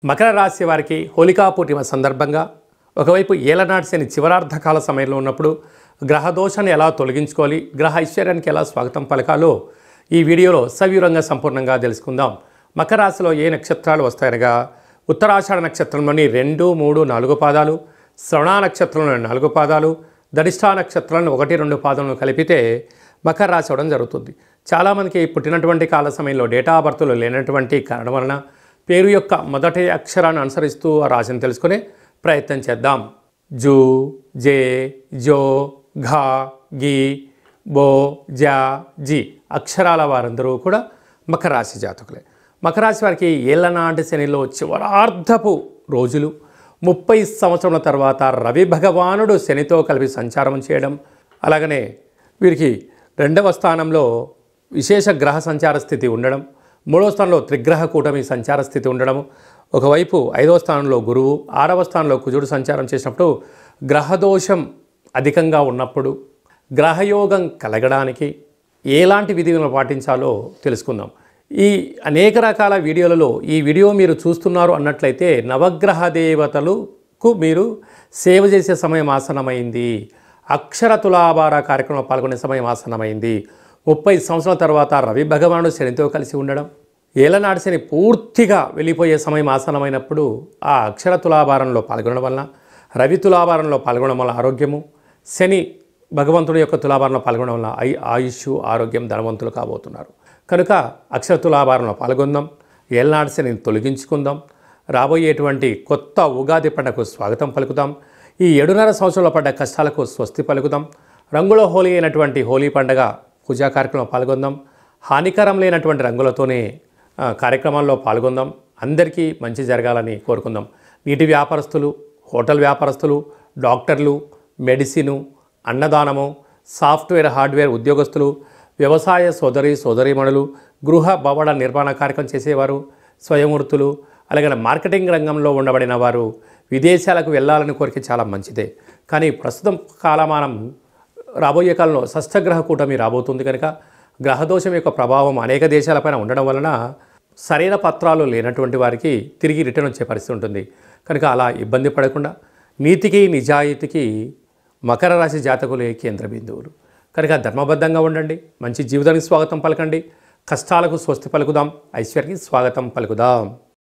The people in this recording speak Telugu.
మకర రాశి వారికి హోళికా పూర్ణిమ సందర్భంగా ఒకవైపు ఏలనాటి శని చివరార్ధకాల సమయంలో ఉన్నప్పుడు గ్రహదోషాన్ని ఎలా తొలగించుకోవాలి, గ్రహ ఐశ్వర్యానికి ఎలా స్వాగతం పలకాలో ఈ వీడియోలో సవివరంగా సంపూర్ణంగా తెలుసుకుందాం. మకర రాశిలో ఏ నక్షత్రాలు వస్తాయనగా ఉత్తరాషాఢ నక్షత్రంలోని 2, 3, 4 పాదాలు, శ్రవణ నక్షత్రంలోని 4 పాదాలు, ధనిష్ఠా నక్షత్రాలను 1, 2 పాదాలను కలిపితే మకర రాశి అవడం జరుగుతుంది. చాలామందికి పుట్టినటువంటి కాల సమయంలో డేటా ఆఫ్ బర్త్లు లేనటువంటి కారణం వలన పేరు యొక్క మొదటి అక్షరాన్ని అనుసరిస్తూ ఆ రాశిని తెలుసుకునే ప్రయత్నం చేద్దాం. జూ, జే, జో, ఘా, గి, బో, జా, జి అక్షరాల వారందరూ కూడా మకర రాశి జాతకులే. మకర రాశి వారికి ఏళ్లనాటి శనిలో చివరార్ధపు రోజులు 30 సంవత్సరాల తర్వాత రవి భగవానుడు శనితో కలిపి సంచారం చేయడం, అలాగనే వీరికి 2వ స్థానంలో విశేష గ్రహ సంచార స్థితి ఉండడం, 3వ స్థానంలో త్రిగ్రహ కూటమి సంచార స్థితి ఉండడం, ఒకవైపు 5వ స్థానంలో గురువు, 6వ స్థానంలో కుజుడు సంచారం చేసినప్పుడు గ్రహదోషం అధికంగా ఉన్నప్పుడు గ్రహయోగం కలగడానికి ఎలాంటి విధులను పాటించాలో తెలుసుకుందాం. ఈ అనేక రకాల వీడియోలలో ఈ వీడియో మీరు చూస్తున్నారు అన్నట్లయితే నవగ్రహ దేవతలకు మీరు సేవ చేసే సమయం ఆసనమైంది. అక్షర తులాభార కార్యక్రమంలో పాల్గొనే సమయం ఆసనమైంది. 30 సంవత్సరాల తర్వాత రవి భగవానుడు శనితో కలిసి ఉండడం, ఏలనాటి శని పూర్తిగా వెళ్ళిపోయే సమయం ఆసనమైనప్పుడు ఆ అక్షర తులాభారంలో పాల్గొనడం వలన, రవి తులాభారంలో పాల్గొనడం వల్ల ఆరోగ్యము, శని భగవంతుడి యొక్క తులాభారంలో పాల్గొనడం వల్ల ఆయుష్, ఆరోగ్యం, ధనవంతులు కాబోతున్నారు. కనుక అక్షర తులాభారంలో పాల్గొందాం, ఏలనాటి శనిని తొలగించుకుందాం, రాబోయేటువంటి కొత్త ఉగాది పండుగకు స్వాగతం పలుకుదాం, ఈ 7.5 సంవత్సరాల పడ్డ కష్టాలకు స్వస్తి పలుకుదాం, రంగుల హోలీ అయినటువంటి హోలీ పండుగ పూజా కార్యక్రమంలో పాల్గొందాం, హానికరం లేనటువంటి రంగులతోనే కార్యక్రమాల్లో పాల్గొందాం. అందరికీ మంచి జరగాలని కోరుకుందాం. నీటి వ్యాపారస్తులు, హోటల్ వ్యాపారస్తులు, డాక్టర్లు, మెడిసిను, అన్నదానము, సాఫ్ట్వేర్ హార్డ్వేర్ ఉద్యోగస్తులు, వ్యవసాయ సోదరీమణులు, గృహ భవన నిర్మాణ కార్యక్రమం చేసేవారు, స్వయం వృత్తులు, అలాగే మార్కెటింగ్ రంగంలో ఉండబడిన వారు విదేశాలకు వెళ్ళాలని కోరిక చాలా మంచిదే. కానీ ప్రస్తుతం కాలమానం రాబోయే కాలంలో షష్ఠగ్రహ కూటమి రాబోతుంది కనుక గ్రహదోషం యొక్క ప్రభావం అనేక దేశాలపైన ఉండడం వలన సరైన పత్రాలు లేనటువంటి వారికి తిరిగి రిటర్న్ వచ్చే పరిస్థితి ఉంటుంది. కనుక అలా ఇబ్బంది పడకుండా నీతికి నిజాయితీకి మకర రాశి జాతకులే కేంద్ర బిందువులు. కనుక ధర్మబద్ధంగా ఉండండి, మంచి జీవితానికి స్వాగతం పలకండి, కష్టాలకు స్వస్తి పలుకుదాం, ఐశ్వర్యానికి స్వాగతం పలుకుదాం.